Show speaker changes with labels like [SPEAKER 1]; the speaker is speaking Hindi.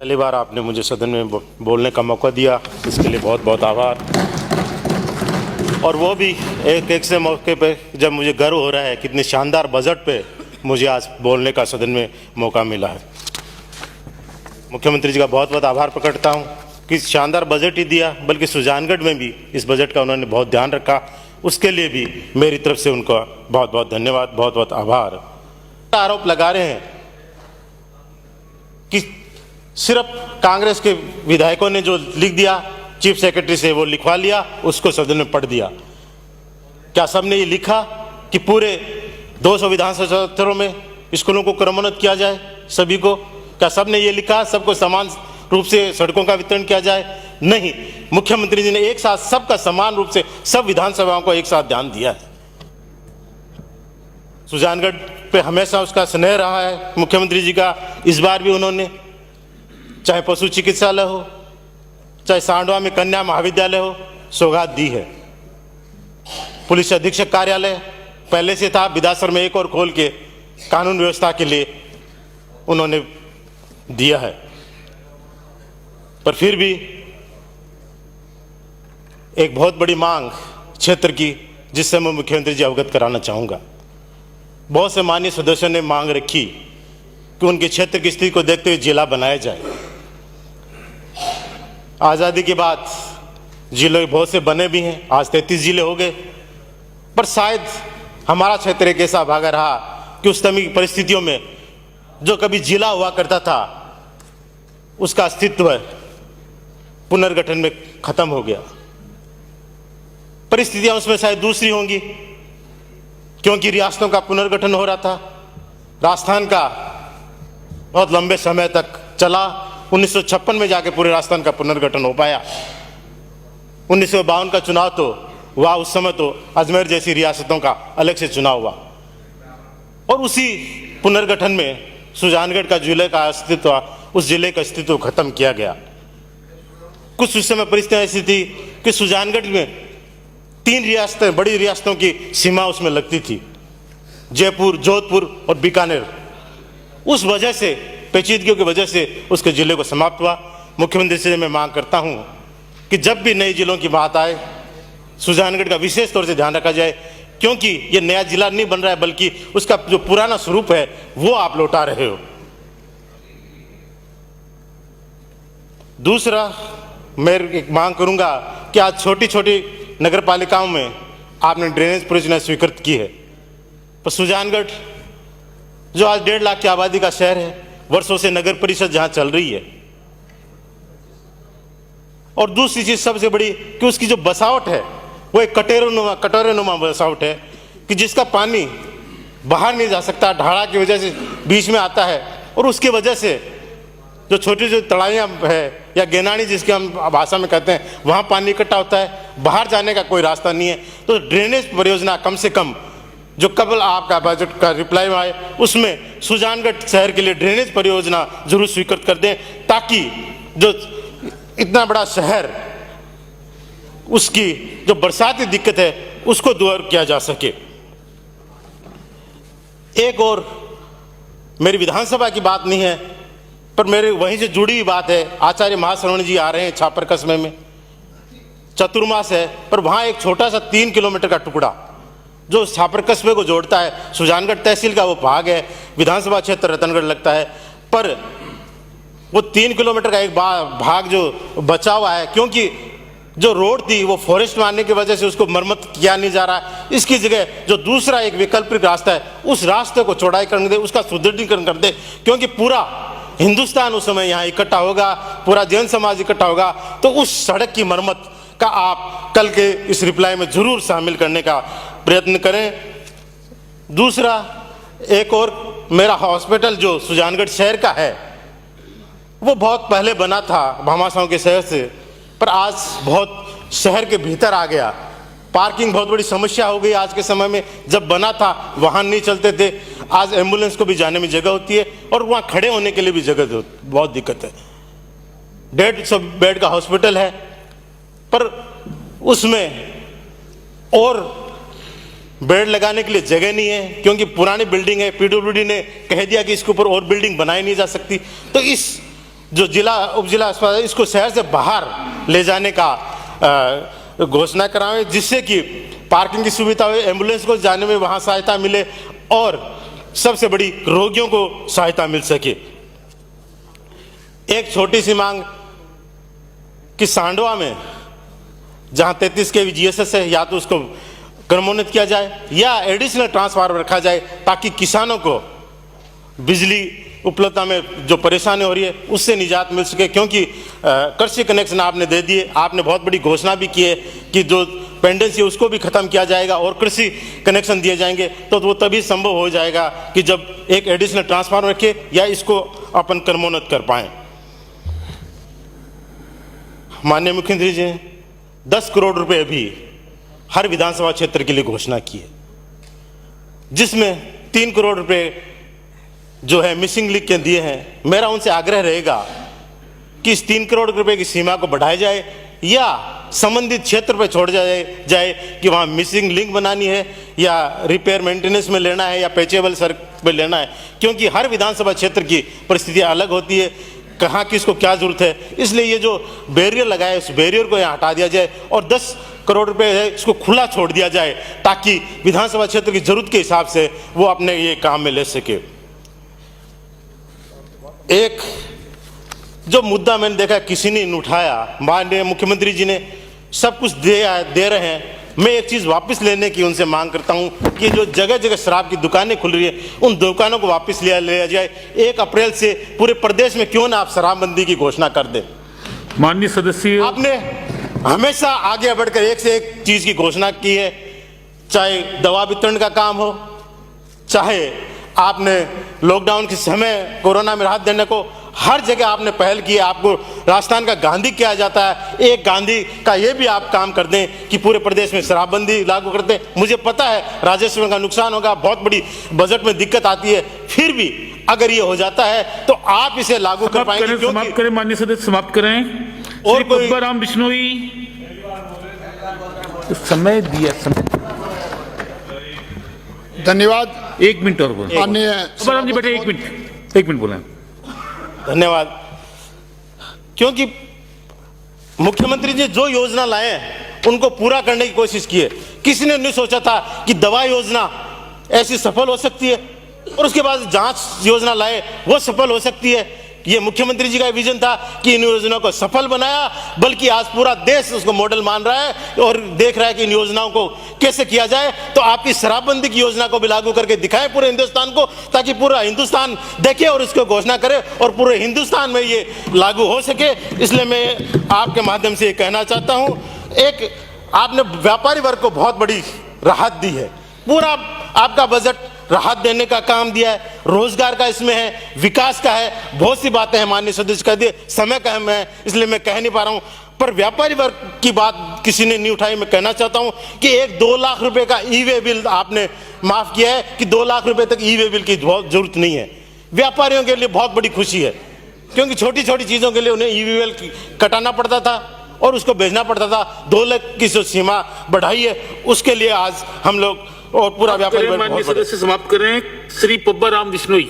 [SPEAKER 1] पहली बार आपने मुझे सदन में बोलने का मौका दिया, इसके लिए बहुत बहुत आभार। और वो भी एक से मौके पे जब मुझे गर्व हो रहा है कितने शानदार बजट पे मुझे आज बोलने का सदन में मौका मिला है। मुख्यमंत्री जी का बहुत बहुत आभार प्रकटता हूँ कि शानदार बजट ही दिया, बल्कि सुजानगढ़ में भी इस बजट का उन्होंने बहुत ध्यान रखा, उसके लिए भी मेरी तरफ से उनका बहुत बहुत धन्यवाद, बहुत बहुत आभार। आरोप लगा रहे हैं कि सिर्फ कांग्रेस के विधायकों ने जो लिख दिया, चीफ सेक्रेटरी से वो लिखवा लिया, उसको सदन में पढ़ दिया। क्या सबने ये लिखा कि पूरे 200 विधानसभा क्षेत्रों में स्कूलों को क्रमोन्नत किया जाए सभी को? क्या सबने ये लिखा सबको समान रूप से सड़कों का वितरण किया जाए? नहीं, मुख्यमंत्री जी ने एक साथ सबका समान रूप से सब विधानसभाओं को एक साथ ध्यान दिया है। सुजानगढ़ पे हमेशा उसका स्नेह रहा है मुख्यमंत्री जी का। इस बार भी उन्होंने चाहे पशु चिकित्सालय हो, चाहे सांडवा में कन्या महाविद्यालय हो, सौगात दी है। पुलिस अधीक्षक कार्यालय पहले से था, बिदासर में एक और खोल के कानून व्यवस्था के लिए उन्होंने दिया है। पर फिर भी एक बहुत बड़ी मांग क्षेत्र की, जिससे मैं मुख्यमंत्री जी अवगत कराना चाहूँगा। बहुत से माननीय सदस्यों ने मांग रखी कि उनके क्षेत्र की स्थिति को देखते हुए जिला बनाया जाए। आज़ादी के बाद जिले बहुत से बने भी हैं, आज 33 जिले हो गए, पर शायद हमारा क्षेत्र एक ऐसा भागा रहा कि उस समय की परिस्थितियों में जो कभी जिला हुआ करता था, उसका अस्तित्व पुनर्गठन में खत्म हो गया। परिस्थितियां उसमें शायद दूसरी होंगी, क्योंकि रियासतों का पुनर्गठन हो रहा था। राजस्थान का बहुत लंबे समय तक चला, 1956 में जाके पूरे राजस्थान का पुनर्गठन हो पाया। 1952 का चुनाव तो हुआ, उस समय तो अजमेर जैसी रियासतों का अलग से चुनाव हुआ, और उसी पुनर्गठन में सुजानगढ़ का जिले का अस्तित्व, उस जिले का अस्तित्व खत्म किया गया। कुछ उस समय परिस्थितियां ऐसी थी कि सुजानगढ़ में 3 रियासतें, बड़ी रियासतों की सीमा उसमें लगती थी, जयपुर, जोधपुर और बीकानेर। उस वजह से, पेचीदगियों की वजह से उसके जिले को समाप्त हुआ। मुख्यमंत्री से मैं मांग करता हूं कि जब भी नए जिलों की बात आए, सुजानगढ़ का विशेष तौर से ध्यान रखा जाए, क्योंकि ये नया जिला नहीं बन रहा है, बल्कि उसका जो पुराना स्वरूप है वो आप लौटा रहे हो। दूसरा, मैं एक मांग करूंगा कि आज छोटी छोटी नगर पालिकाओं में आपने ड्रेनेज परियोजना स्वीकृत की है, पर सुजानगढ़ जो आज 1.5 लाख की आबादी का शहर है, वर्षों से नगर परिषद जहां चल रही है, और दूसरी चीज सबसे बड़ी कि उसकी जो बसावट है वो एक कटोरेनुमा बसावट है कि जिसका पानी बाहर नहीं जा सकता, ढाड़ा की वजह से बीच में आता है, और उसकी वजह से जो छोटी जो तड़ाइयाँ है या गेनानी जिसके हम भाषा में कहते हैं, वहाँ पानी इकट्ठा होता है, बाहर जाने का कोई रास्ता नहीं है। तो ड्रेनेज परियोजना कम से कम जो कल आपका बजट का रिप्लाई में आए, उसमें सुजानगढ़ शहर के लिए ड्रेनेज परियोजना जरूर स्वीकृत कर दें, ताकि जो इतना बड़ा शहर, उसकी जो बरसाती दिक्कत है उसको दूर किया जा सके। एक और मेरी विधानसभा की बात नहीं है, पर मेरे वहीं से जुड़ी हुई बात है। आचार्य महाश्रवण जी आ रहे हैं छापर कस्बे में, चतुर्मास है, पर वहाँ एक छोटा सा 3 किलोमीटर का टुकड़ा जो छापर कस्बे को जोड़ता है, सुजानगढ़ तहसील का वो भाग है, विधानसभा क्षेत्र रतनगढ़ लगता है, पर वो 3 किलोमीटर का एक भाग जो बचा हुआ है, क्योंकि जो रोड थी वो फॉरेस्ट मारने की वजह से उसको मरम्मत किया नहीं जा रहा। इसकी जगह जो दूसरा एक वैकल्पिक रास्ता है, उस रास्ते को चौड़ाईकरण दे, उसका सुदृढ़ीकरण कर दे, क्योंकि पूरा हिंदुस्तान उस समय यहाँ इकट्ठा होगा, पूरा जैन समाज इकट्ठा होगा, तो उस सड़क की मरम्मत का आप कल के इस रिप्लाई में जरूर शामिल करने का प्रयत्न करें। दूसरा, एक और मेरा हॉस्पिटल जो सुजानगढ़ शहर का है, वो बहुत पहले बना था भामाशाह के शहर से, पर आज बहुत शहर के भीतर आ गया। पार्किंग बहुत बड़ी समस्या हो गई आज के समय में। जब बना था वाहन नहीं चलते थे, आज एम्बुलेंस को भी जाने में जगह होती है, और वहाँ खड़े होने के लिए भी जगह बहुत दिक्कत है। 150 बेड का हॉस्पिटल है, पर उसमें और बेड लगाने के लिए जगह नहीं है, क्योंकि पुरानी बिल्डिंग है। पीडब्ल्यूडी ने कह दिया कि इसके ऊपर और बिल्डिंग बनाई नहीं जा सकती। तो इस जो जिला उप जिला अस्पताल है इसको शहर से बाहर ले जाने का घोषणा कराएं, जिससे कि पार्किंग की सुविधा हो, एम्बुलेंस को जाने में वहाँ सहायता मिले और सबसे बड़ी रोगियों को सहायता मिल सके। एक छोटी सी मांग कि सांडवा में जहाँ 33 kV GSS है, या तो उसको क्रमोन्नत किया जाए या एडिशनल ट्रांसफार्मर रखा जाए, ताकि किसानों को बिजली उपलब्धता में जो परेशानी हो रही है उससे निजात मिल सके। क्योंकि कृषि कनेक्शन आपने दे दिए, आपने बहुत बड़ी घोषणा भी की है कि जो पेंडेंसी है उसको भी खत्म किया जाएगा और कृषि कनेक्शन दिए जाएंगे, तो वो तभी संभव हो जाएगा कि जब एक एडिशनल ट्रांसफार्मर रखे या इसको अपन क्रमोन्नत कर पाएं। माननीय मुख्यमंत्री जी ने 10 करोड़ रुपए अभी हर विधानसभा क्षेत्र के लिए घोषणा की है, जिसमें 3 करोड़ रुपए जो है मिसिंग लिंक के दिए हैं। मेरा उनसे आग्रह रहेगा कि इस 3 करोड़ रुपए की सीमा को बढ़ाया जाए या संबंधित क्षेत्र पर छोड़ जाए कि वहाँ मिसिंग लिंक बनानी है या रिपेयर मेंटेनेंस में लेना है या पैचेबल सड़क पर लेना है, क्योंकि हर विधानसभा क्षेत्र की परिस्थितियाँ अलग होती है, कहाँ किसको क्या जरूरत है। इसलिए ये जो बैरियर लगा है उस बैरियर को यहाँ हटा दिया जाए और 10 करोड़ रुपए है इसको खुला छोड़ दिया जाए, ताकि विधानसभा क्षेत्र की जरूरत के हिसाब से वो अपने ये काम में ले सके। एक जो मुद्दा मैंने देखा किसी ने नहीं उठाया, माननीय मुख्यमंत्री जी ने सब कुछ दे रहे हैं, मैं एक चीज़ वापस लेने की उनसे मांग करता हूं कि जो जगह जगह शराब की दुकानें खुल रही है उन दुकानों को वापस लिया जाए। 1 अप्रैल से पूरे प्रदेश में क्यों ना आप शराबबंदी की घोषणा कर दें।
[SPEAKER 2] माननीय सदस्य,
[SPEAKER 1] आपने हमेशा आगे बढ़कर एक से एक चीज़ की घोषणा की है, चाहे दवा वितरण का काम हो, चाहे आपने लॉकडाउन के समय कोरोना में राहत देने को, हर जगह आपने पहल की है। आपको राजस्थान का गांधी किया जाता है, एक गांधी का ये भी आप काम कर दें कि पूरे प्रदेश में शराबबंदी लागू कर दें। मुझे पता है राजस्व का नुकसान होगा, बहुत बड़ी बजट में दिक्कत आती है, फिर भी अगर ये हो जाता है तो आप इसे लागू कर पाएंगे।
[SPEAKER 2] समाप्त करें माननीय सदस्य, समाप्त करें। और पब्बा राम बिश्नोई, समय दिया, समय।
[SPEAKER 3] धन्यवाद।
[SPEAKER 2] 1 मिनट और बोलें।
[SPEAKER 3] माननीय
[SPEAKER 2] पब्बा राम जी बैठे, 1 मिनट बोलें।
[SPEAKER 1] धन्यवाद। क्योंकि मुख्यमंत्री जी जो योजना लाए हैं उनको पूरा करने की कोशिश की है। किसी ने नहीं सोचा था कि दवा योजना ऐसी सफल हो सकती है और उसके बाद जांच योजना लाए वो सफल हो सकती है। ये मुख्यमंत्री जी का विजन था कि इन योजनाओं को सफल बनाया, बल्कि आज पूरा देश उसको मॉडल मान रहा है और देख रहा है कि इन योजनाओं को कैसे किया जाए। तो आपकी शराबबंदी की योजना को भी लागू करके दिखाएं पूरे हिंदुस्तान को, ताकि पूरा हिंदुस्तान देखे और इसको घोषणा करे और पूरे हिंदुस्तान में ये लागू हो सके। इसलिए मैं आपके माध्यम से ये कहना चाहता हूँ, एक आपने व्यापारी वर्ग को बहुत बड़ी राहत दी है, पूरा आपका बजट राहत देने का काम दिया है, रोजगार का इसमें है, विकास का है, बहुत सी बातें हैं। माननीय सदस्य कह दिए, समय का है इसलिए मैं कह नहीं पा रहा हूं, पर व्यापारी वर्ग की बात किसी ने नहीं उठाई। मैं कहना चाहता हूं कि एक 2 लाख रुपए का ई-वे बिल आपने माफ किया है कि 2 लाख रुपए तक ई-वे बिल की बहुत जरूरत नहीं है। व्यापारियों के लिए बहुत बड़ी खुशी है, क्योंकि छोटी छोटी चीजों के लिए उन्हें ई-वे बिल कटाना पड़ता था और उसको भेजना पड़ता था। 2 लाख की जो सीमा बढ़ाई है उसके लिए आज हम लोग और पूरा व्यापारी वर्ग।
[SPEAKER 2] माननीय सदस्य समाप्त करें। श्री पब्बा राम बिश्नोई।